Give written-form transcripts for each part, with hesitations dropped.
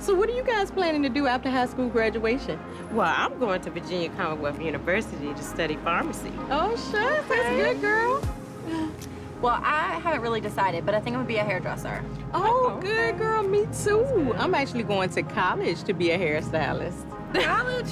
So what are you guys planning to do after high school graduation? Well, I'm going to Virginia Commonwealth University to study pharmacy. Oh, shucks, that's good, girl. Well, I haven't really decided, but I think I'm gonna be a hairdresser. Oh, good, girl, me too. I'm actually going to college to be a hairstylist. College?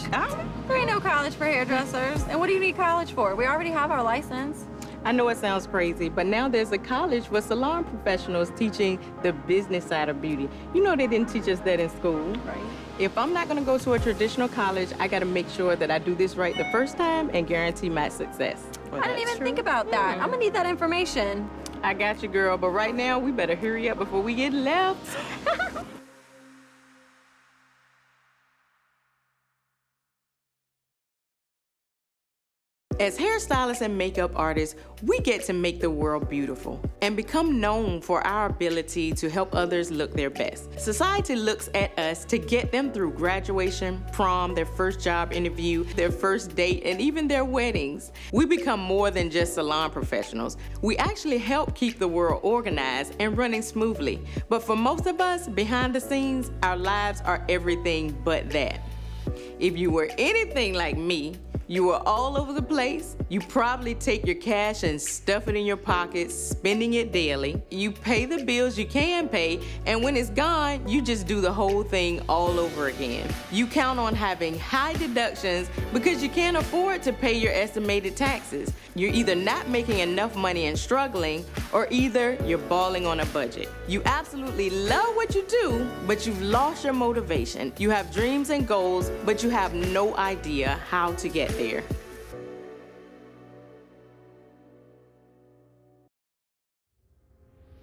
There ain't no college for hairdressers. And what do you need college for? We already have our license. I know it sounds crazy, but now there's a college for salon professionals teaching the business side of beauty. You know they didn't teach us that in school. Right. If I'm not gonna go to a traditional college, I gotta make sure that I do this right the first time and guarantee my success. I didn't even think about that. I'm gonna need that information. I got you, girl, but right now we better hurry up before we get left. As hairstylists and makeup artists, we get to make the world beautiful and become known for our ability to help others look their best. Society looks at us to get them through graduation, prom, their first job interview, their first date, and even their weddings. We become more than just salon professionals. We actually help keep the world organized and running smoothly. But for most of us, behind the scenes, our lives are everything but that. If you were anything like me, you were all over the place. You probably take your cash and stuff it in your pockets, spending it daily. You pay the bills you can pay, and when it's gone, you just do the whole thing all over again. You count on having high deductions because you can't afford to pay your estimated taxes. You're either not making enough money and struggling, or either you're balling on a budget. You absolutely love what you do, but you've lost your motivation. You have dreams and goals, but you have no idea how to get there.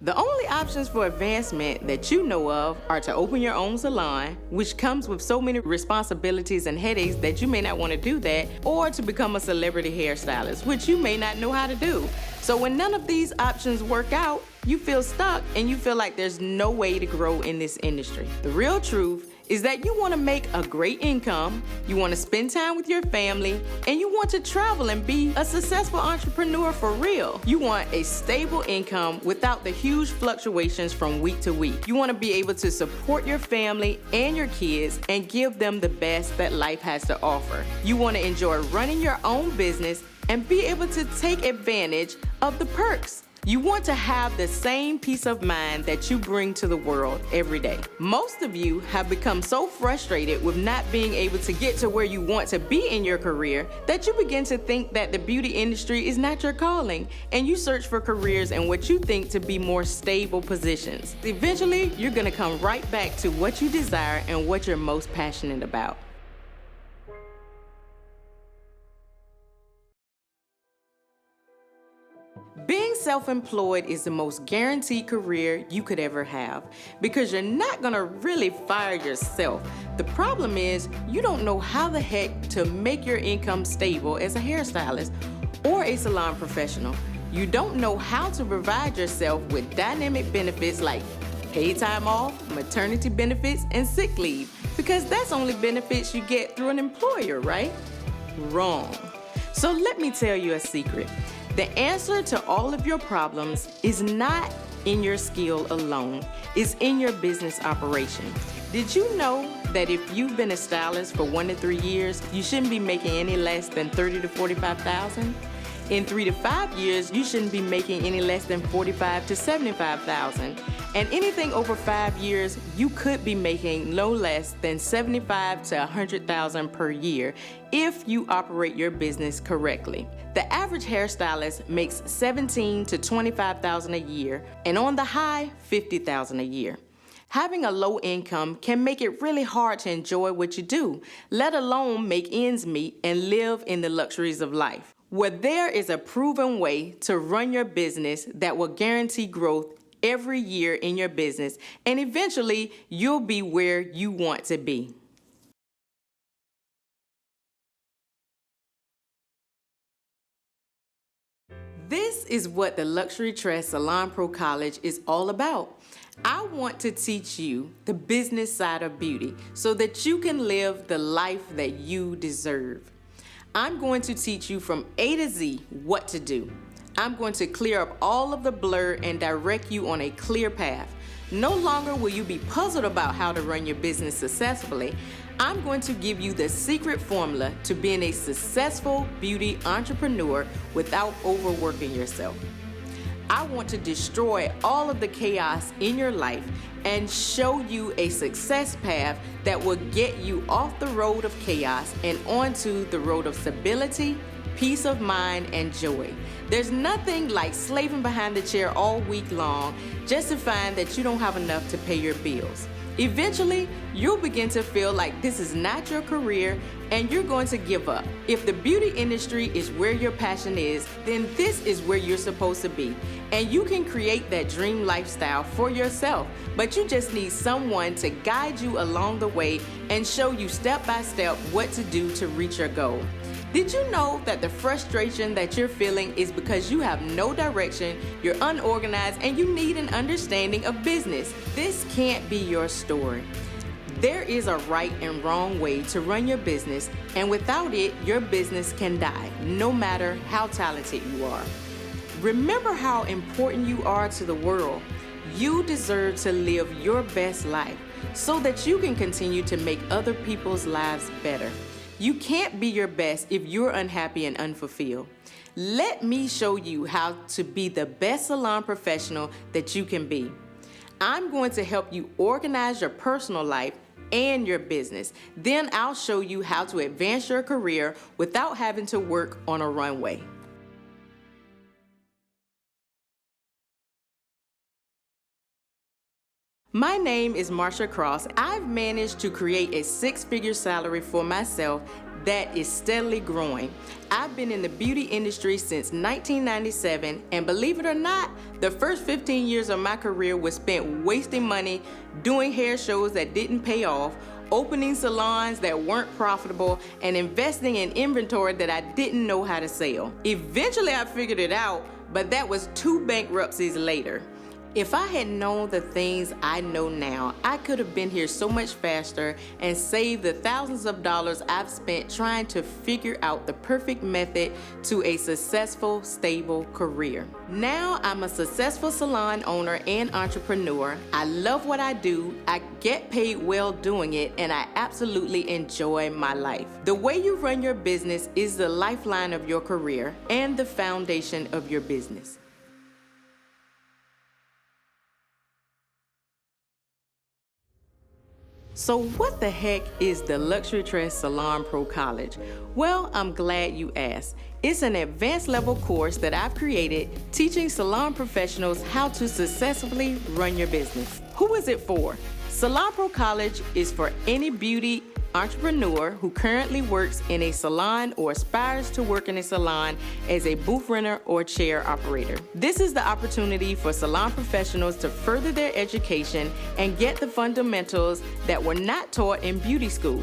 The only options for advancement that you know of are to open your own salon, which comes with so many responsibilities and headaches that you may not want to do that, or to become a celebrity hairstylist, which you may not know how to do. So when none of these options work out, you feel stuck and you feel like there's no way to grow in this industry. The real truth is that you want to make a great income, you want to spend time with your family, and you want to travel and be a successful entrepreneur for real. You want a stable income without the huge fluctuations from week to week. You want to be able to support your family and your kids and give them the best that life has to offer. You want to enjoy running your own business and be able to take advantage of the perks. You want to have the same peace of mind that you bring to the world every day. Most of you have become so frustrated with not being able to get to where you want to be in your career that you begin to think that the beauty industry is not your calling, and you search for careers in what you think to be more stable positions. Eventually, you're going to come right back to what you desire and what you're most passionate about. Being self-employed is the most guaranteed career you could ever have because you're not gonna really fire yourself. The problem is you don't know how the heck to make your income stable as a hairstylist or a salon professional. You don't know how to provide yourself with dynamic benefits like paid time off, maternity benefits, and sick leave because that's only benefits you get through an employer, right? Wrong. So let me tell you a secret. The answer to all of your problems is not in your skill alone, it's in your business operation. Did you know that if you've been a stylist for 1 to 3 years, you shouldn't be making any less than $30,000 to $45,000? In 3 to 5 years, you shouldn't be making any less than $45,000 to $75,000. And anything over 5 years, you could be making no less than $75,000 to $100,000 per year if you operate your business correctly. The average hairstylist makes $17,000 to $25,000 a year, and on the high, $50,000 a year. Having a low income can make it really hard to enjoy what you do, let alone make ends meet and live in the luxuries of life. Where there is a proven way to run your business that will guarantee growth every year in your business, and eventually you'll be where you want to be. This is what the Luxury Tress Salon Pro College is all about. I want to teach you the business side of beauty so that you can live the life that you deserve. I'm going to teach you from A to Z what to do. I'm going to clear up all of the blur and direct you on a clear path No longer will you be puzzled about how to run your business successfully. I'm going to give you the secret formula to being a successful beauty entrepreneur without overworking yourself. I want to destroy all of the chaos in your life and show you a success path that will get you off the road of chaos and onto the road of stability, peace of mind, and joy. There's nothing like slaving behind the chair all week long just to find that you don't have enough to pay your bills. Eventually, you'll begin to feel like this is not your career and you're going to give up. If the beauty industry is where your passion is, then this is where you're supposed to be. And you can create that dream lifestyle for yourself, but you just need someone to guide you along the way and show you step by step what to do to reach your goal. Did you know that the frustration that you're feeling is because you have no direction, you're unorganized, and you need an understanding of business? This can't be your story. There is a right and wrong way to run your business, and without it, your business can die, no matter how talented you are. Remember how important you are to the world. You deserve to live your best life so that you can continue to make other people's lives better. You can't be your best if you're unhappy and unfulfilled. Let me show you how to be the best salon professional that you can be. I'm going to help you organize your personal life and your business. Then I'll show you how to advance your career without having to work on a runway. My name is Marsha Cross. I've managed to create a six-figure salary for myself that is steadily growing. I've been in the beauty industry since 1997, and believe it or not, the first 15 years of my career was spent wasting money, doing hair shows that didn't pay off, opening salons that weren't profitable, and investing in inventory that I didn't know how to sell. Eventually, I figured it out, but that was 2 bankruptcies later. If I had known the things I know now, I could have been here so much faster and saved the thousands of dollars I've spent trying to figure out the perfect method to a successful, stable career. Now I'm a successful salon owner and entrepreneur. I love what I do, I get paid well doing it, and I absolutely enjoy my life. The way you run your business is the lifeline of your career and the foundation of your business. So what the heck is the Luxury Tress Salon Pro College? Well, I'm glad you asked. It's an advanced level course that I've created teaching salon professionals how to successfully run your business. Who is it for? Salon Pro College is for any beauty entrepreneur who currently works in a salon or aspires to work in a salon as a booth renter or chair operator. This is the opportunity for salon professionals to further their education and get the fundamentals that were not taught in beauty school.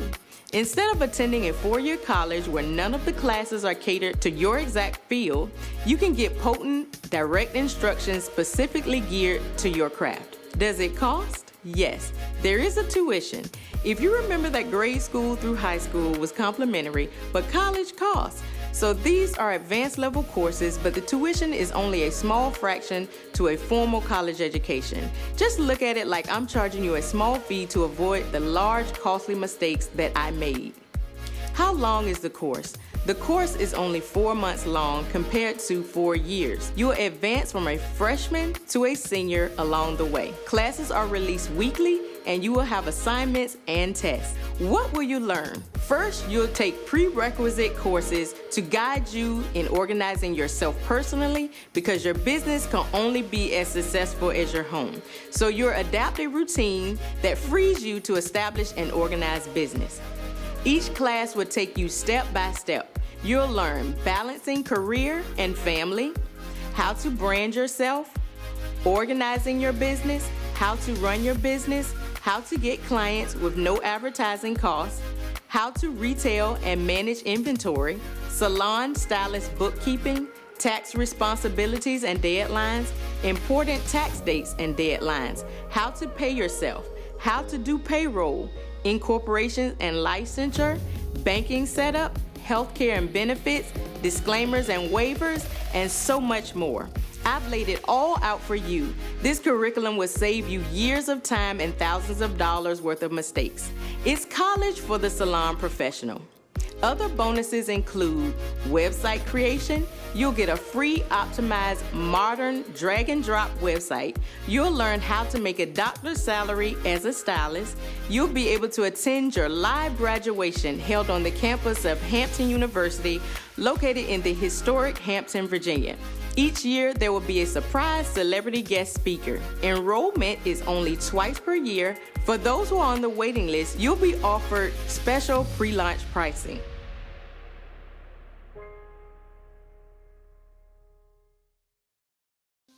Instead of attending a 4-year college where none of the classes are catered to your exact field, you can get potent, direct instruction specifically geared to your craft. Does it cost? Yes, there is a tuition. If you remember that grade school through high school was complimentary, but college costs. So these are advanced level courses, but the tuition is only a small fraction to a formal college education. Just look at it like I'm charging you a small fee to avoid the large, costly mistakes that I made. How long is the course? The course is only 4 months long compared to 4 years. You will advance from a freshman to a senior along the way. Classes are released weekly and you will have assignments and tests. What will you learn? First, you'll take prerequisite courses to guide you in organizing yourself personally because your business can only be as successful as your home. So you'll adapt a routine that frees you to establish an organized business. Each class will take you step by step. You'll learn balancing career and family, how to brand yourself, organizing your business, how to run your business, how to get clients with no advertising costs, how to retail and manage inventory, salon stylist bookkeeping, tax responsibilities and deadlines, important tax dates and deadlines, how to pay yourself, how to do payroll, incorporation and licensure, banking setup, healthcare and benefits, disclaimers and waivers, and so much more. I've laid it all out for you. This curriculum will save you years of time and thousands of dollars worth of mistakes. It's college for the salon professional. Other bonuses include website creation. You'll get a free optimized modern drag and drop website. You'll learn how to make a doctor's salary as a stylist. You'll be able to attend your live graduation held on the campus of Hampton University, located in the historic Hampton, Virginia. Each year, there will be a surprise celebrity guest speaker. Enrollment is only twice per year. For those who are on the waiting list, you'll be offered special pre-launch pricing.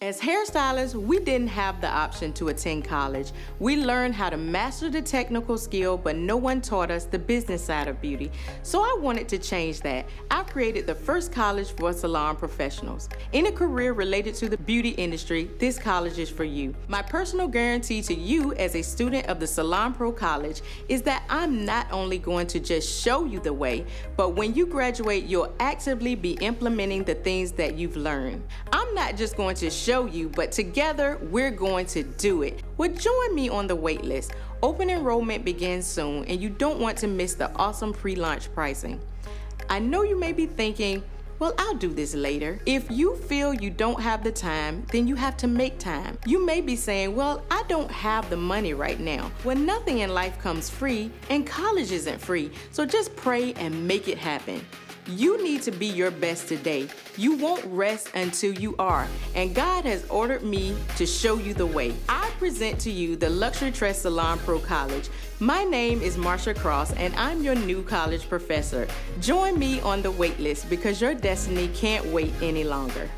As hairstylists, we didn't have the option to attend college. We learned how to master the technical skill, but no one taught us the business side of beauty. So I wanted to change that. I created the first college for salon professionals. In a career related to the beauty industry, this college is for you. My personal guarantee to you as a student of the Salon Pro College is that I'm not only going to just show you the way, but when you graduate, you'll actively be implementing the things that you've learned. I'm not just going to show you, but together we're going to do it. Well, join me on the wait list. Open enrollment begins soon, and you don't want to miss the awesome pre-launch pricing. I know you may be thinking, well, I'll do this later. If you feel you don't have the time, then you have to make time. You may be saying, well, I don't have the money right now. Well, nothing in life comes free, and college isn't free, so just pray and make it happen. You need to be your best today. You won't rest until you are, and God has ordered me to show you the way. I present to you the Luxury Trust Salon Pro College. My name is Marsha Cross, and I'm your new college professor. Join me on the wait list because your destiny can't wait any longer.